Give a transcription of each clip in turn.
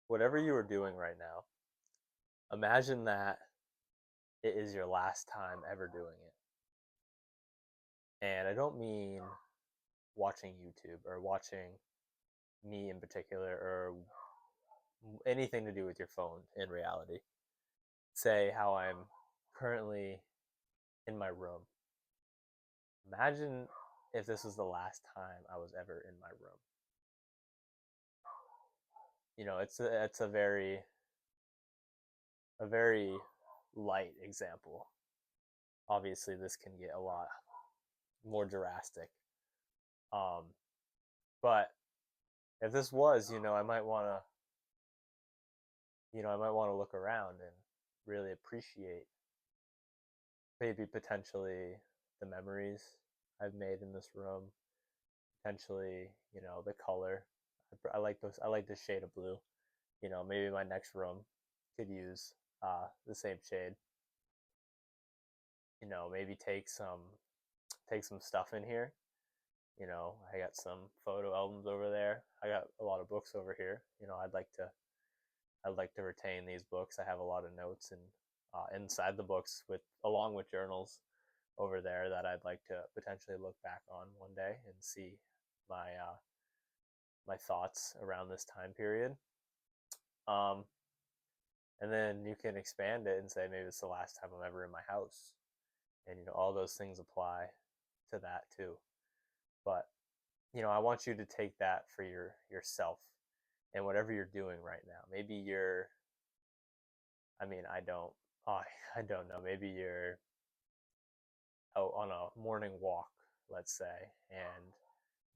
whatever you are doing right now, imagine that it is your last time ever doing it. And I don't mean watching YouTube or watching me in particular or anything to do with your phone in reality. Say how I'm currently in my room. Imagine if this was the last time I was ever in my room. It's a very light example. Obviously, this can get a lot more drastic. Um, but if this was, I might want to look around and really appreciate maybe potentially the memories I've made in this room. Potentially, the color. I like those. I like this shade of blue. Maybe my next room could use the same shade. Maybe take some stuff in here. I got some photo albums over there. I got a lot of books over here. I'd like to retain these books. I have a lot of notes and inside the books along with journals over there that I'd like to potentially look back on one day and see my my thoughts around this time period. Um, and then you can expand it and say maybe it's the last time I'm ever in my house, and all those things apply to that too. But I want you to take that for yourself and whatever you're doing right now. Maybe you're, I mean, I don't, oh, I don't know. Maybe you're out on a morning walk, let's say, and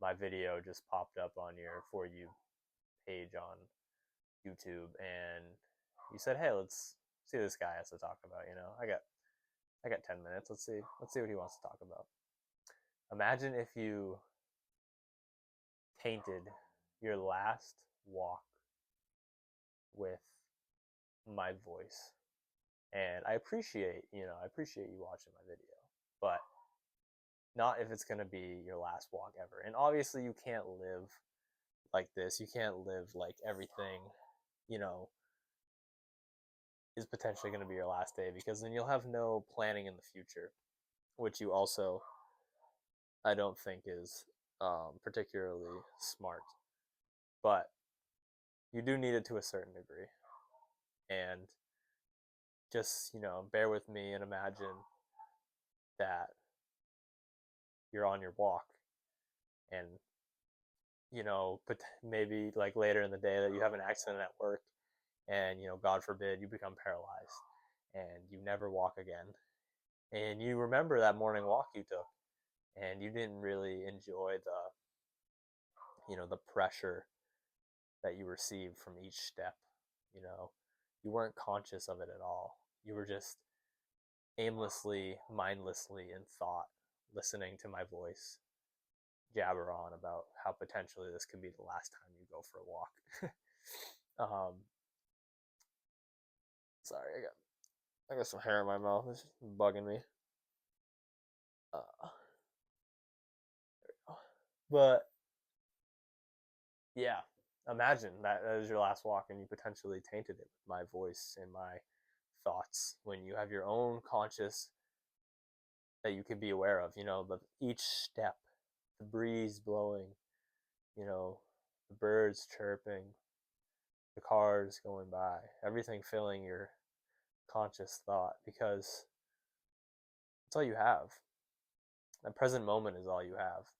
my video just popped up on your For You page on YouTube, and you said, "Hey, let's see what this guy has to talk about." I got 10 minutes. Let's see what he wants to talk about. Imagine if you tainted your last walk with my voice. And I appreciate you watching my video, but not if it's going to be your last walk ever. And obviously you can't live like this. You can't live like everything, you know, is potentially going to be your last day, because then you'll have no planning in the future, which you also, I don't think is particularly smart. But you do need it to a certain degree. And just, bear with me and imagine that you're on your walk and, but maybe like later in the day that you have an accident at work and, God forbid, you become paralyzed and you never walk again. And you remember that morning walk you took and you didn't really enjoy the pressure that you received from each step. You know, you weren't conscious of it at all. You were just aimlessly, mindlessly in thought, listening to my voice jabber on about how potentially this could be the last time you go for a walk. um, Sorry, I got some hair in my mouth. It's bugging me. There we go. But yeah, imagine that is your last walk and you potentially tainted it with my voice and my thoughts when you have your own conscious that you can be aware of. Each step, the breeze blowing, the birds chirping, the cars going by, everything filling your conscious thought, because it's all you have. That present moment is all you have.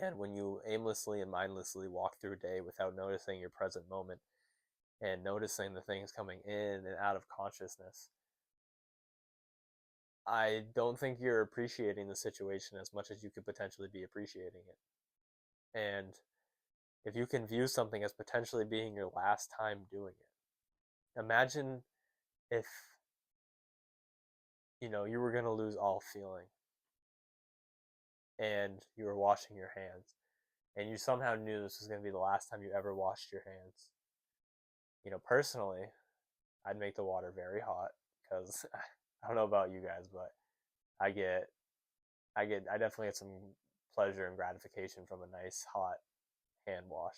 And when you aimlessly and mindlessly walk through a day without noticing your present moment and noticing the things coming in and out of consciousness, I don't think you're appreciating the situation as much as you could potentially be appreciating it. And if you can view something as potentially being your last time doing it, imagine if you were going to lose all feeling and you were washing your hands and you somehow knew this was going to be the last time you ever washed your hands. Personally, I'd make the water very hot, because I don't know about you guys, but I get I definitely get some pleasure and gratification from a nice hot hand wash.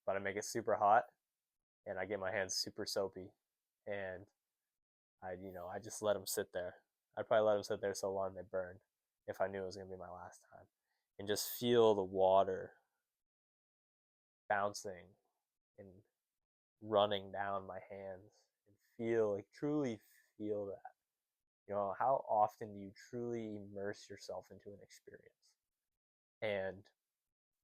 but I make it super hot and I get my hands super soapy, and I just let them sit there. I'd probably let them sit there so long they burn if I knew it was gonna be my last time, and just feel the water bouncing and running down my hands, and feel like truly feel that. How often do you truly immerse yourself into an experience? And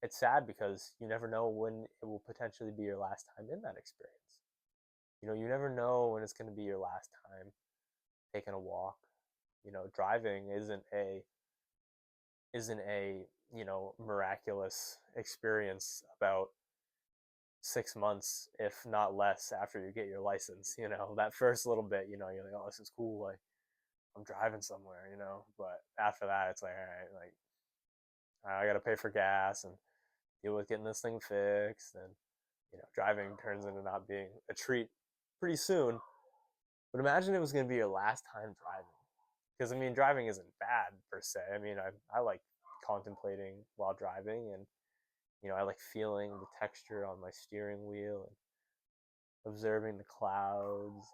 it's sad because you never know when it will potentially be your last time in that experience. You never know when it's going to be your last time taking a walk. Driving isn't a miraculous experience about 6 months, if not less, after you get your license. That first little bit, you're like, oh, this is cool. Like, I'm driving somewhere. But after that, it's like, all right, like, I got to pay for gas and deal with getting this thing fixed. And, driving turns into not being a treat pretty soon. But imagine it was going to be your last time driving. Because, I mean, driving isn't bad per se. I mean, I like contemplating while driving, and, I like feeling the texture on my steering wheel and observing the clouds,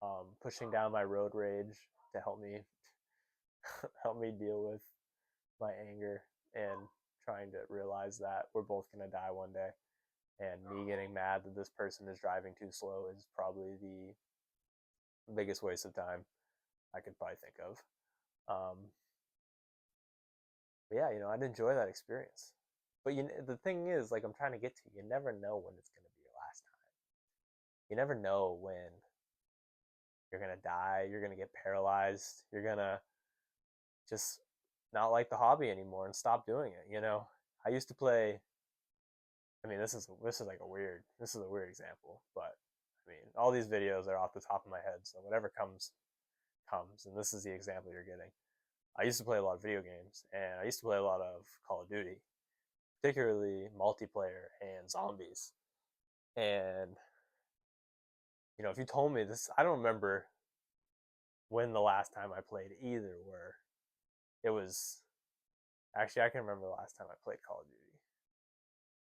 and pushing down my road rage to help me help me deal with my anger, and trying to realize that we're both going to die one day, and me getting mad that this person is driving too slow is probably the biggest waste of time I could probably think of. But yeah, I'd enjoy that experience. But the thing is, like I'm trying to get to, you never know when it's going to be your last time. You never know when you're going to die, you're going to get paralyzed, you're going to just not like the hobby anymore and stop doing it. I used to play. I mean, this is like a weird example, but I mean, all these videos are off the top of my head, so whatever comes comes, and this is the example you're getting. I used to play a lot of video games, and I used to play a lot of Call of Duty, particularly multiplayer and zombies. And if you told me this, I don't remember when the last time I played either were. It was actually, I can remember the last time I played Call of Duty,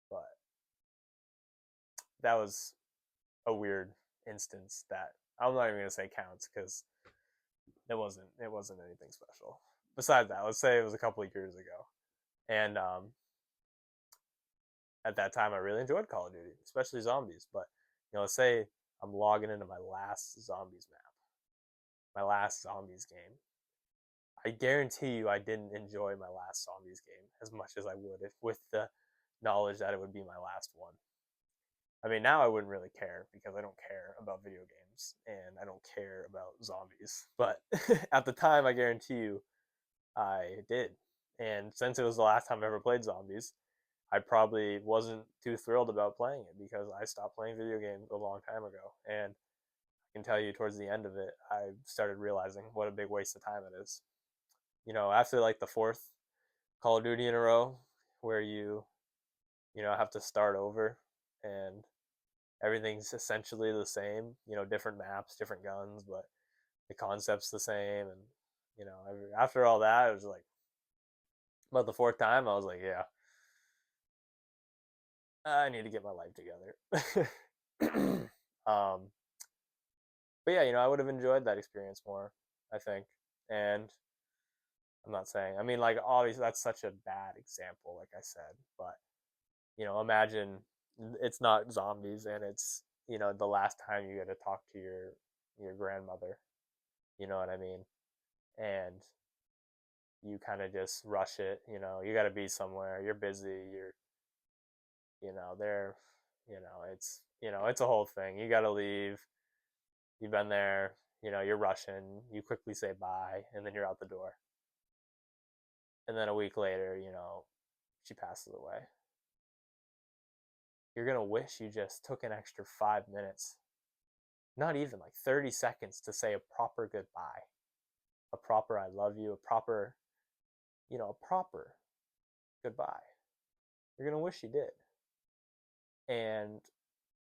but that was a weird instance that I'm not even gonna say counts because it wasn't anything special. Besides that, let's say it was a couple of years ago, and at that time I really enjoyed Call of Duty, especially zombies. But let's say I'm logging into my last zombies map, my last zombies game. I guarantee you I didn't enjoy my last zombies game as much as I would if with the knowledge that it would be my last one. I mean, now I wouldn't really care because I don't care about video games and I don't care about zombies. But at the time, I guarantee you I did. And since it was the last time I ever played zombies, I probably wasn't too thrilled about playing it because I stopped playing video games a long time ago. And I can tell you towards the end of it, I started realizing what a big waste of time it is. After like the fourth Call of Duty in a row, where you have to start over and everything's essentially the same, different maps, different guns, but the concept's the same. And, after all that, it was like, about the fourth time, I was like, yeah, I need to get my life together. um, but yeah, I would have enjoyed that experience more, I think. And I'm not saying, I mean, like, obviously, that's such a bad example, like I said, but, imagine it's not zombies and it's, the last time you get to talk to your grandmother, you know what I mean? And you kind of just rush it, you got to be somewhere, you're busy, there, it's a whole thing. You got to leave, you've been there, you're rushing, you quickly say bye, and then you're out the door. And then a week later, she passes away. You're going to wish you just took an extra 5 minutes, not even like 30 seconds, to say a proper goodbye, a proper I love you, a proper goodbye. You're going to wish you did. And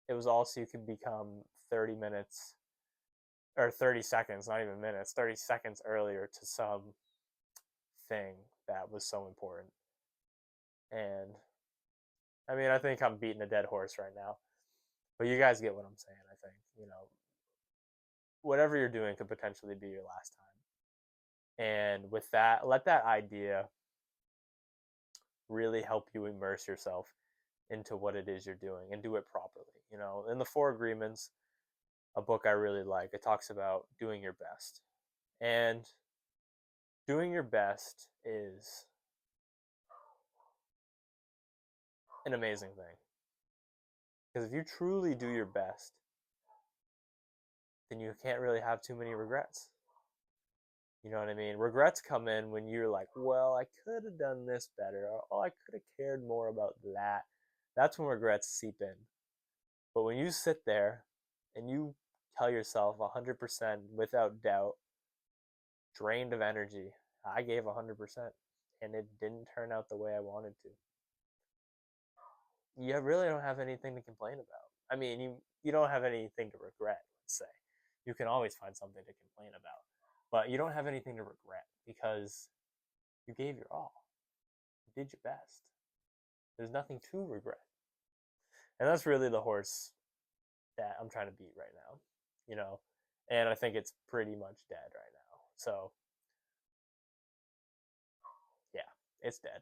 it was all so you could become 30 minutes or 30 seconds, not even minutes, 30 seconds earlier to some thing that was so important. And I mean, I think I'm beating a dead horse right now, but you guys get what I'm saying. I think, whatever you're doing could potentially be your last time. And with that, let that idea really help you immerse yourself into what it is you're doing and do it properly. In the Four Agreements, a book I really like, it talks about doing your best. And doing your best is an amazing thing. Because if you truly do your best, then you can't really have too many regrets. You know what I mean? Regrets come in when you're like, well, I could have done this better. Or, oh, I could have cared more about that. That's when regrets seep in. But when you sit there and you tell yourself 100% without doubt, drained of energy, I gave 100% and it didn't turn out the way I wanted to, you really don't have anything to complain about. I mean, you don't have anything to regret, let's say. You can always find something to complain about, but you don't have anything to regret because you gave your all. You did your best. There's nothing to regret. And that's really the horse that I'm trying to beat right now, you know? And I think it's pretty much dead right now. So, yeah, it's dead.